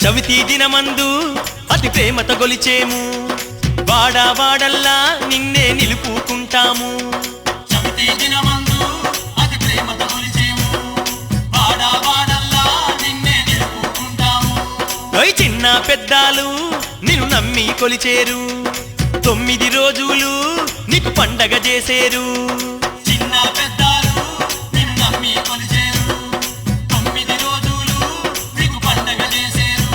చవితి దినమందు అతి ప్రేమతో గొలిచేము, వాడా వాడల్లా నిన్నే నిలుపుకుంటాము. చవితి దినమందు అతి ప్రేమతో గొలిచేము, వాడా వాడల్లా నిన్నే నిలుపుకుంటాము. చిన్న పెద్దాలు నిన్ను నమ్మి కొలిచేరు, 9 రోజులు నీకు పండగ చేసేరు. చిన్న పెద్దాలు నిన్ను నమ్మి కొలిచేరు, 9 రోజులు నీకు పండగ చేసేరు.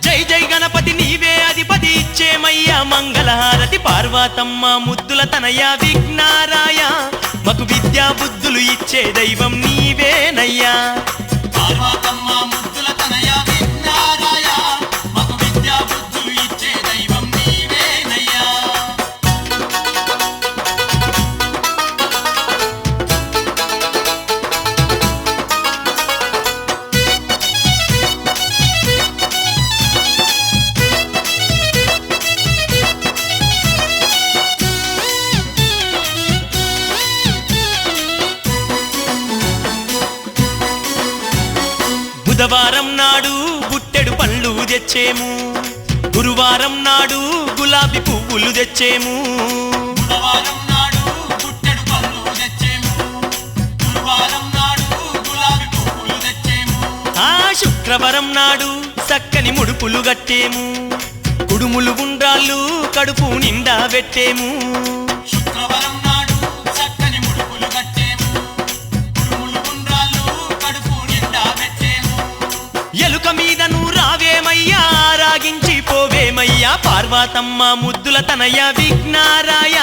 జై జై గణపతి నీవే అధిపతి ఇచ్చేమయ్యా మంగళహారతి. పార్వతమ్మ ముద్దుల తనయ విఘ్నారాయ, మకు విద్యా బుద్ధులు ఇచ్చే దైవం నీవేనయ్యా. పార్వతమ్మ ముద్దుల తనయ విఘ్నారాయ, మకు విద్యా బుద్ధులు ఇచ్చే దైవం నీవేనయ్యా. బుధవారం నాడు బుట్టెడు పళ్ళు తెచ్చేము, గురువారం నాడు గులాబీ పువ్వులు తెచ్చేము. బుధవారం నాడు బుట్టెడు పళ్ళు తెచ్చేము, గురువారం నాడు గులాబీ పువ్వులు తెచ్చేము. శుక్రవారం నాడు చక్కని ముడుపులు గట్టేము, కుడుములు గుండ్రాళ్ళు కడుపు నిండా పెట్టేము. శుక్రవారం నాడు చక్కని ముడుపులు కట్టేము, కుడుములు గుండ్రాళ్ళు కడుపు నిండా పెట్టేము. ఎలుక మీద నువ్వు రావేమయ్యా, రాగించి పోవేమయ్యా. పార్వతమ్మ ముద్దుల తనయ విఘ్నారాయ,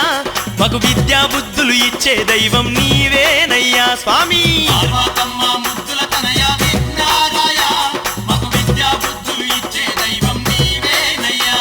మగు విద్యా బుద్ధులు ఇచ్చే దైవం నీవేనయ్యా స్వామి. పార్వతమ్మ ముద్దుల తనయ విఘ్నారాయ, మగు విద్యా బుద్ధులు ఇచ్చే దైవం నీవేనయ్యా.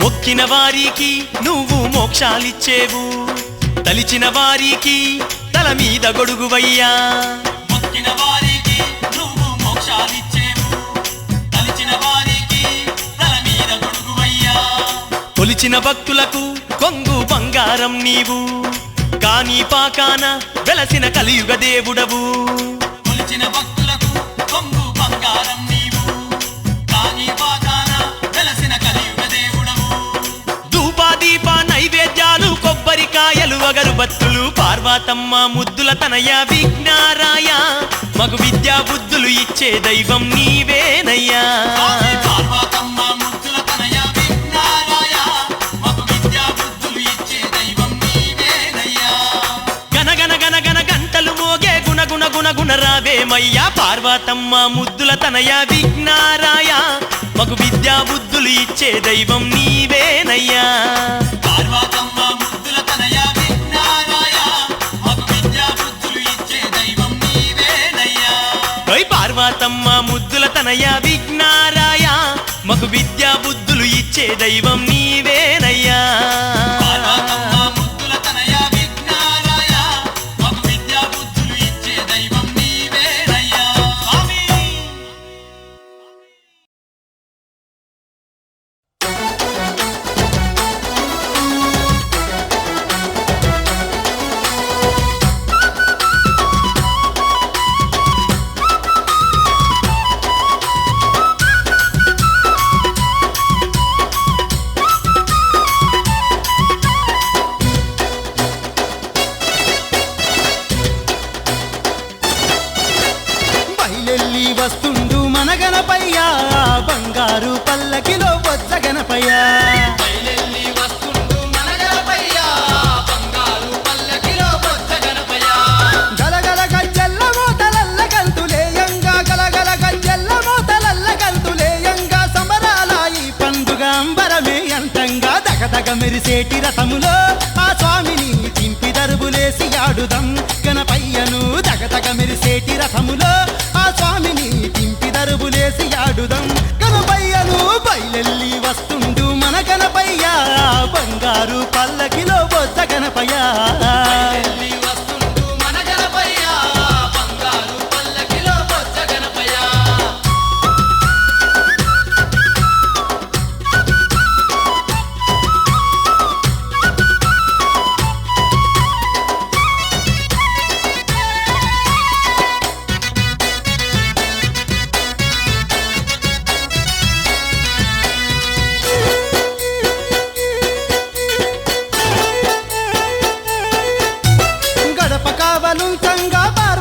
మొక్కిన వారికి నువ్వు మోక్షాలిచ్చేవు, తలిచిన వారికి తల మీద గొడుగువయ్యా. మొక్కిన వారికి నువ్వు మోక్షాలిచ్చేవు, తలిచిన వారికి తల మీద గొడుగువయ్యా. కొలిచిన భక్తులకు కొంగు బంగారం నీవు, కాని పాకాన వెలసిన కలియుగ దేవుడవు. కొలిచిన భక్తులకు కొంగు బంగారం నీవు, కాని పాకాన వెలసిన కలియుగ దేవుడవు. ధూపాదీప నైవేద్యాలు కొబ్బరికాయలు అగరుబత్తులు, పార్వతమ్మ ముద్దుల తనయ విఘ్నారాయ, మగు విద్యా బుద్ధులు ఇచ్చే దైవం నీవేనయ్యా. పార్వతమ్మ ముద్దుల తనయ విఘ్నారాయ, మగు విద్యా బుద్ధులు ఇచ్చే దైవం నీవేనయ్యా. గనగన గనగన గంటలు మోగే గుణగుణ గుణగుణ రావేమయ్యా. పార్వతమ్మ ముద్దుల తనయ విఘ్నారాయ, మగు విద్యా బుద్ధులు ఇచ్చే దైవం నీవేనయ్యా. పార్వతమ్మ ముద్దుల తనయ విఘ్నారాయ, మగు విద్యా బుద్ధులు ఇచ్చే దైవం నీవేనయ్యా. పార్వతమ్మ ముద్దుల తనయ విఘ్నారాయ, మగు విద్యా బుద్ధులు ఇచ్చే దైవం నీవేనయ్యా. పార్వతమ్మ ముద్దుల తనయ విఘ్నారాయ, మగు విద్యా బుద్ధులు ఇచ్చే దైవం నీవేనయ్యా. స్వామి బయలెల్లి వస్తుండు మన గణపయ్యా, బంగారు పల్లకిలో బొజ్జ గణపయ్యా. బయలెల్లి వస్తుండు మన గణపయ్యా, బంగారు పల్లకిలో బొజ్జ గణపయ్యా. గలగల గజ్జెల్ల మోతలల్ల గంతులేయంగా, గలగల గజ్జెల్ల మోతలల్ల గంతులేయంగా, సంబరాల ఈ పండుగ అంబరమే అంతంగా. దగదగ మెరిసేటి రథములో ఆ స్వామిని దింపి దరుబులేసి ఆడుదాం. గణపయ్యను దగదగ మెరిసేటి రథములో ఆ స్వామిని దింపి దరుబులేసి ఆడుదాం. గణపయ్యను బయలెల్లి వస్తుండు మన గణపయ్య, బంగారు పల్లకిలో బొజ్జ గణపయ్య.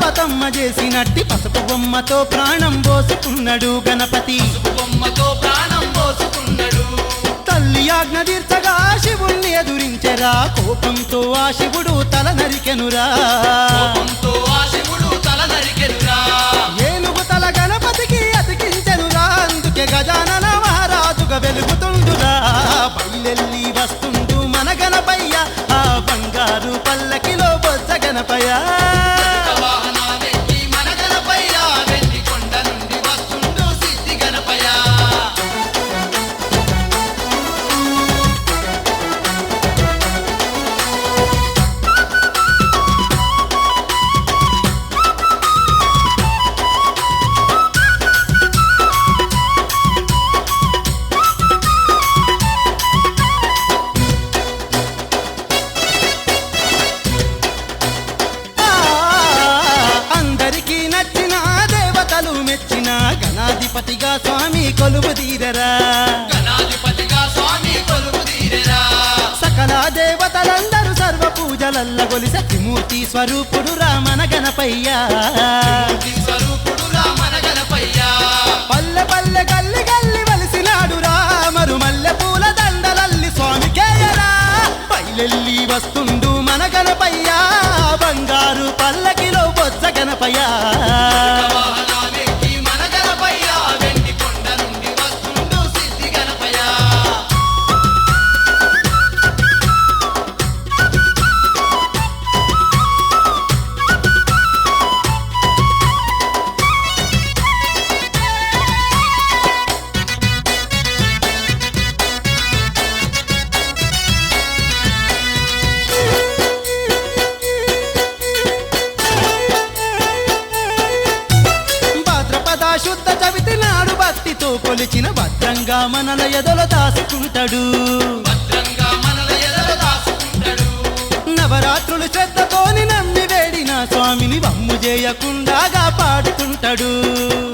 పార్వతమ్మ చేసినట్టి పసుపు బొమ్మతో ప్రాణం పోసుకున్నాడు గణపతి. బొమ్మతో ప్రాణం పోసుకున్నాడు. తల్లి ఆజ్ఞ తీర్చగా శివుణ్ణి ఎదురించెరా, కోపంతో ఆ శివుడు తల నరికెనురా. కోపంతో ఆ శివుడు తల నరికెనురా. ఏనుగు తల గణపతికి అతికించెనురా, అందుకే గజానన మహారాజుగా వెలుగుతుండురా. బయలెల్లి వస్తుండు మన గణపయ్య, ఆ బంగారు పల్లకిలో బొజ్జ గణపయ్య. వాహనాలెక్కి మన గణపయ్య, వెండి కొండ నుండి వస్తుండు సిద్ధి గణపయ్య. అందరికీ నచ్చిన దేవతలు మెచ్చిన గణాధిపతిగా స్వామి కొలువు తీరరా. గణాధిపతిగా స్వామి కొలువు తీరెరా. సకల దేవతలందరూ సర్వ పూజలల్ల గొలిసె త్రిమూర్తి స్వరూపుడు రామన గణపయ్య. త్రిమూర్తి స్వరూపుడు మన గణపయ్య. పల్లె పల్లె గల్లి గల్లి వలిసినాడు రామరు, మల్లె పూల దండలల్లి స్వామికేయరా. బయలెల్లి వస్తుండు మన గణపయ్య, బంగారు పల్లకిలో బొజ్జ గణపయ్య. వాహనాలెక్కి మన గణపయ్య, వెండి కొండ నుండి వస్తుండు సిద్ధి గణపయ్య. భాద్రపద శుద్ధ చవితి నాడు భక్తితో కొలిచిన భద్రంగా మనల ఎదలో దాసుకుంటాడు. భద్రంగా మనల ఎదలో దాచుకుంటాడు. నవరాత్రులు శ్రద్ధతోని నమ్మి వేడిన స్వామిని వమ్ము చేయకుండా కాపాడుతుంటాడు.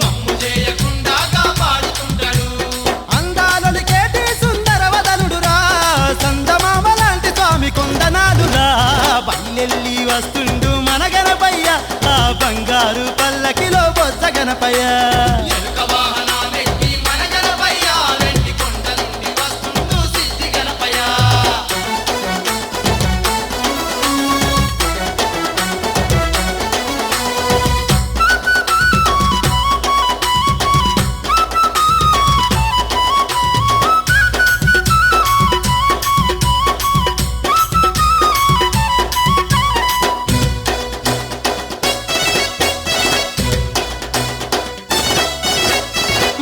వమ్ము చేయకుండా కాపాడుతుంటాడు. అందాలొలికేటి సుందర వదనుడురా, సందమామ లాంటి స్వామి కొందనాలురా. బయలెల్లి వస్తుండు మన గణపయ్య, ఆ బంగారు పల్లకిలో బొజ్జ గణపయ్య. ఎలుక వాహనాలెక్కి మన గణపయ్య, వెండి కొండ నుండి వస్తుండు సిద్ధి గణపయ్య.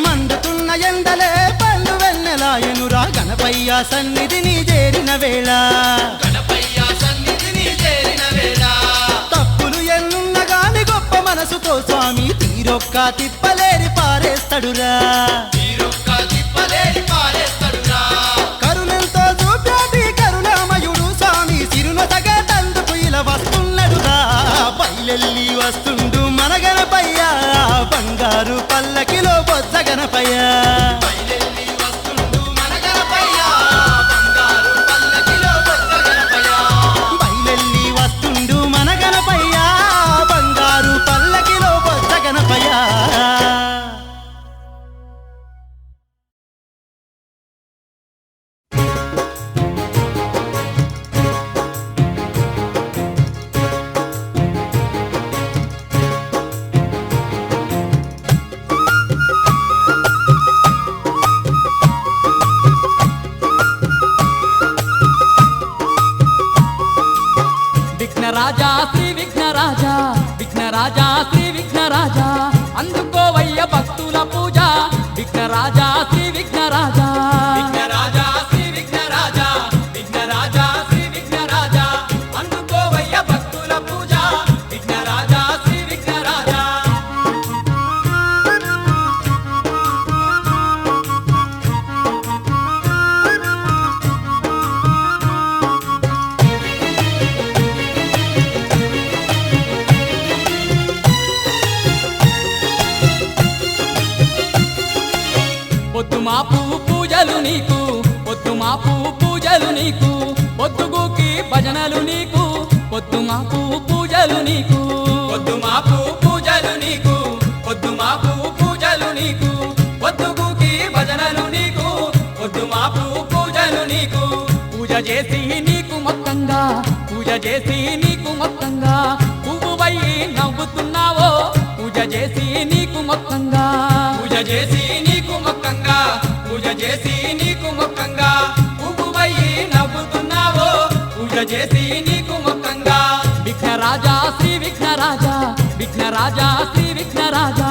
మండుతున్న ఎండలే పళ్ళు వెన్నెలాయనురా, గణపయ్య సన్నిధిని చేరిన వేళ. గణపయ్య సన్నిధిని చేరిన వేళ. తప్పులు ఎన్నున్న గాని గొప్ప మనసుతో స్వామి తీరొక్క తిప్పలేరి పారేస్తాడురా. తీరొక్క తిప్పలేని పారేస్తాడురా. కరుణంతో చూపాటి కరుణామయుడు స్వామి సిరునొసగా తందుకు ఇలా వస్తున్నాడురా. బయలెల్లి వస్తుండు మన గణపయ్య, బంగారు పల్లకిలో బొజ్జ గణపయ్య. బయలెల్లి వస్తుండు మన గణపయ్య, బంగారు పల్లకిలో బొజ్జ గణపయ్య. బయలెల్లి వస్తుండు మన గణపయ్య, బంగారు పల్లకిలో బొజ్జ గణపయ్య. విఘ్నరాజా శ్రీ విఘ్నరాజా, విఘ్నరాజా శ్రీ విఘ్నరాజా, అందుకోవయ్య భక్తుల పూజ. విఘ్నరాజా శ్రీ విఘ్నరాజా, విఘ్నరాజా శ్రీ విఘ్నరాజా, విఘ్నరాజా శ్రీ విఘ్నరాజా, అందుకోవయ్య భక్తుల పూజ. విఘ్నరాజా శ్రీ విఘ్నరాజా. పొద్దుమాపు పూజలు నీకు, పొద్దుమాపు పూజలు నీకు, పొద్దుగుకి భజనలు నీకు, పొద్దుమాపు పూజలు నీకు. పొద్దుమాపు చేసి నీకు మొక్కంగా పూజ చేసి నీకు మొక్కంగా పువ్వువై నవ్వుతున్నావో పూజ చేసి నీకు మొక్కంగా పూజ చేసి నీకు మొక్కంగా పూజ చేసి నీకు మొక్కంగా పువ్వువై నవ్వుతున్నావో పూజ చేసి నీకు మొక్కంగా విఘ్నరాజా శ్రీ విఘ్నరాజా విఘ్నరాజా శ్రీ విఘ్నరాజా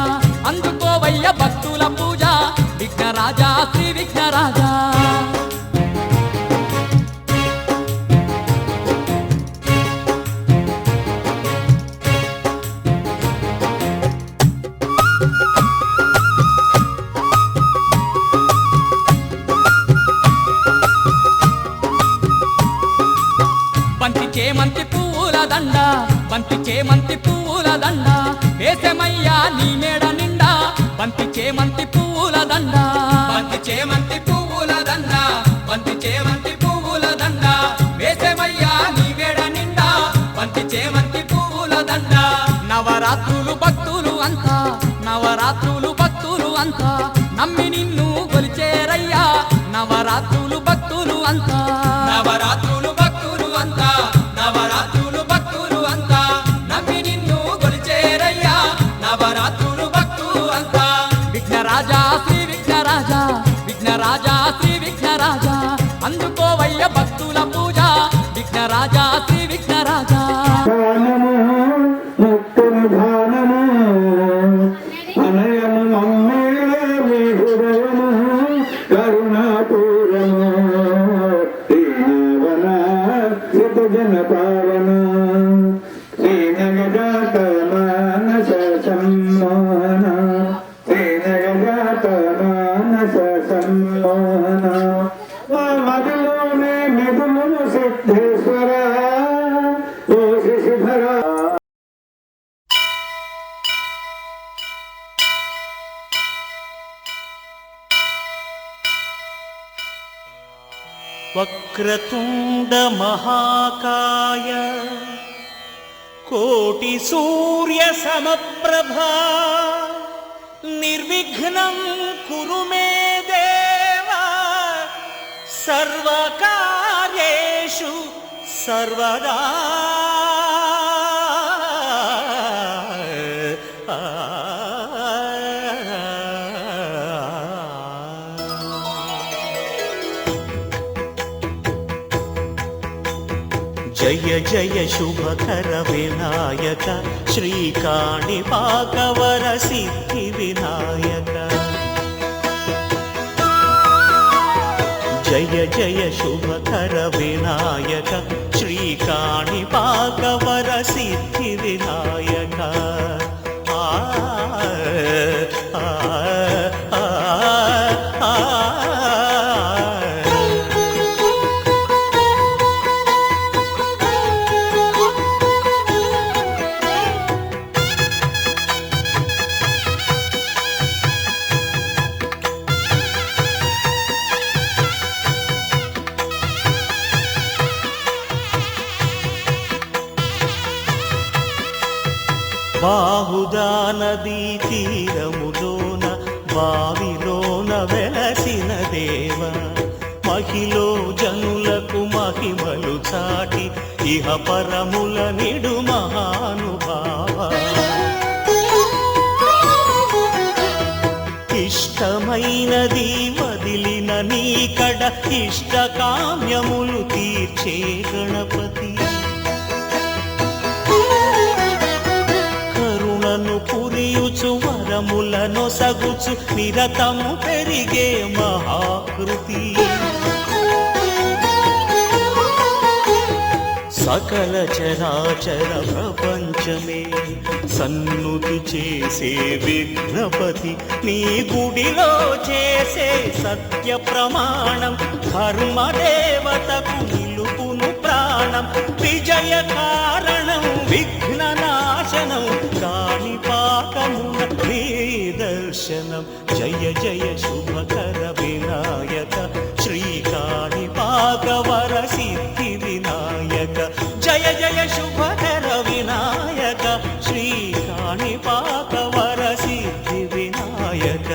అందుకోవయ్య భక్తుల పూజ విఘ్నరాజా శ్రీ విఘ్నరాజా బంతి చేమంతి పువ్వుల దండ బంతి చేమంతి పువ్వుల దండ వేసమయ్యా నీ మేడ నిండా బంతి చేమంతి పువ్వుల దండ బంతి చేమంతి పువ్వుల దండ బంతి చేమంతి పువ్వుల దండ వేసమయ్యా నీ మేడ నిండా బంతి చేమంతి పువ్వుల దండ నవరాత్రులు భక్తులు అంతా నవరాత్రులు భక్తులు అంతా నమ్మి నిన్ను కొలిచేరయ్యా నవరాత్రులు భక్తులు అంతా నవరాత్రులు భక్తులు అంతా నవరాత్రులు భక్తులు అంతా నమ్మి నిన్ను కొలిచేరయ్యా నవరాత్రులు భక్తులు అంతా విఘ్నరాజా శ్రీ విఘ్నరాజా విఘ్నరాజా శ్రీ విఘ్నరాజా అందుకోవయ్య భక్తుల పూజ విఘ్నరాజా శ్రీ విఘ్నరాజా వక్రతుండ మహాకాయ కోటి సూర్య సమప్రభా నిర్విఘ్నం కురు మే దేవా సర్వకార్యేషు సర్వదా జయ జయ శుభకర వినాయక శ్రీకాణిపాకవర సిద్ధి వినాయక జయ జయ శుభకర వినాయక శ్రీకాణిపాకవర సిద్ధి వినాయక బాహుదా నదీ తీరములోన బావిలోన వెలసిన దేవ మహిలో జనులకు మహిమలు చాటి ఇహ పరముల నిడు మహానుభావ ఇష్టమైనది వదిలిన నీకడ ఇష్ట కామ్యములు తీర్చే గణపతి పురియుచు వరములను సగుచు నిరతము పెరిగే మహాకృతి సకల చరాచర ప్రపంచమే సన్నుతి చేసే విఘ్నపతి నీ గుడిలో చేసే సత్య ప్రమాణం ధర్మదేవతకు నిలుపును ప్రాణం విజయ కారణం విఘ్న నాశనం కాణిపాకమున నీ దర్శనం జయ జయ శుభకర వినాయక శ్రీకాణిపాకవర సిద్ధి వినాయక జయ జయ శుభకర వినాయక శ్రీకాణిపాకవర సిద్ధి వినాయక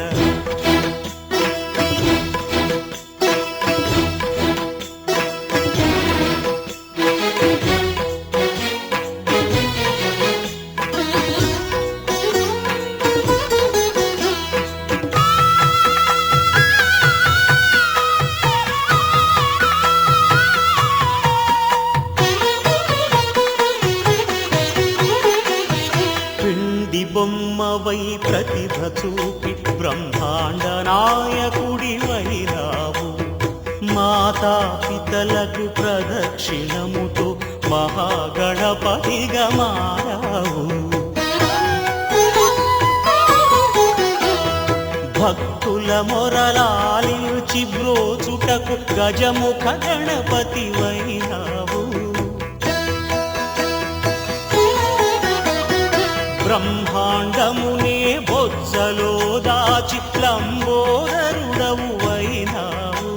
బ్రహ్మవై ప్రతిభ చూపి బ్రహ్మాండ నాయకుడివైనావు. మాతా పితలకు ప్రదక్షిణముతో మహాగణపతిగా మారావు. భక్తుల మొరలాలించి బ్రోచుటకు గజముఖ గణపతివైనావు. బ్రహ్మాండమునే బొజ్జలో దాచి లంబోదరుడవు అయినావు.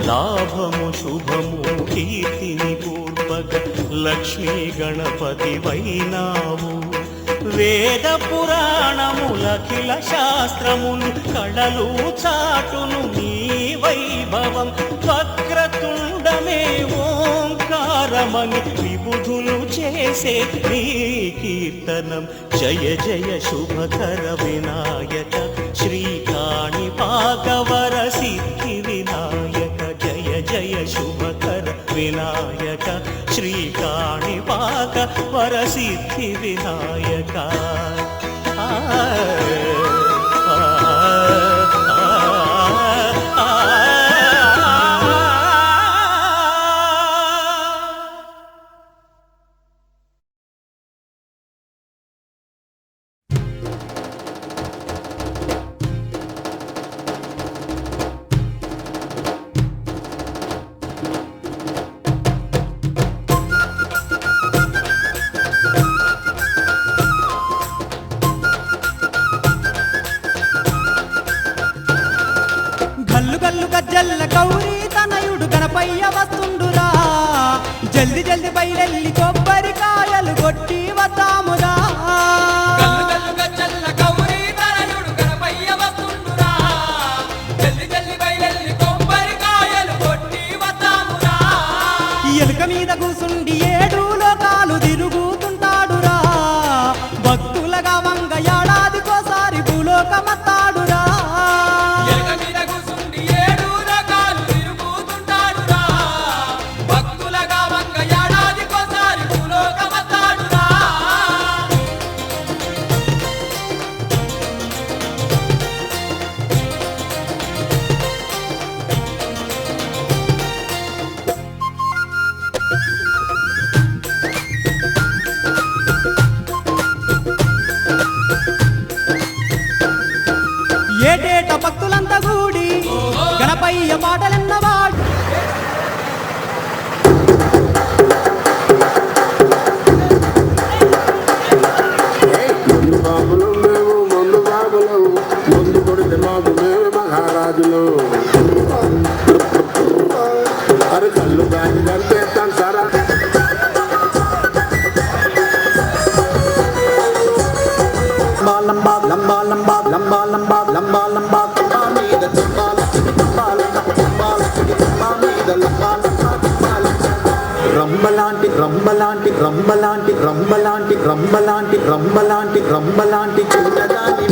లాభము శుభము కీర్తిని పూర్వక లక్ష్మీ గణపతివైనావు. వేద పురాణములఖిల శాస్త్రములు కళలు చాటును నీ వైభవం. వక్రతుండమే ఓంకారమని విబుధులు చేసే నీ కీర్తనం. జయ జయ శుభకర వినాయక శ్రీకాణిపాకవర సిద్ధి వినాయక. జయ జయ శుభకర వినాయక శ్రీకాణిపాక వరసిద్ధి వినాయక. గల్లు గల్లు గజ్జల్ల గౌరీ తనయుడు గణపయ్య వస్తుండురా. జల్ది జల్ది బయలెల్లి కొబ్బరికాయలు కొట్టి వద్దామురా. గల్లు గల్లు గజ్జల్ల గౌరీ తనయుడు గణపయ్య వస్తుండురా. జల్ది జల్ది బయలెల్లి కొబ్బరికాయలు కొట్టి వద్దామురా. ఎలుక మీద కూసుండి 7 లోకాలు తిరుగుతుంటాడురా. భక్తులగా వంగ ఏడాదికోసారి భూలోకమత్తాడురా. ఎలుక మీద కూసుండి 7 లోకాలు తిరుగుతుంటాడురా. భక్తులగా వంగ ఏడాదికోసారి భూలోకమత్తాడురా. ఏటేట భక్తులంతా కూడి గణపయ్య పాటలన్నవాడు. ముందు బాబులు మేము ముందు బాబులు ముందు కొడితే మాకు మేము మహారాజులు. అరే కళ్ళు దాన్ని కనిపేస్తాను సారా. లంబా లంబా లంబా లంబా లంబా లంబా లంబా లంబా మీద లంబాల మీద రంబలాంటి రంబలాంటి రంబలాంటి రంబలాంటి రంబలాంటి రంబలాంటి రంబలాంటి చిన్నదాని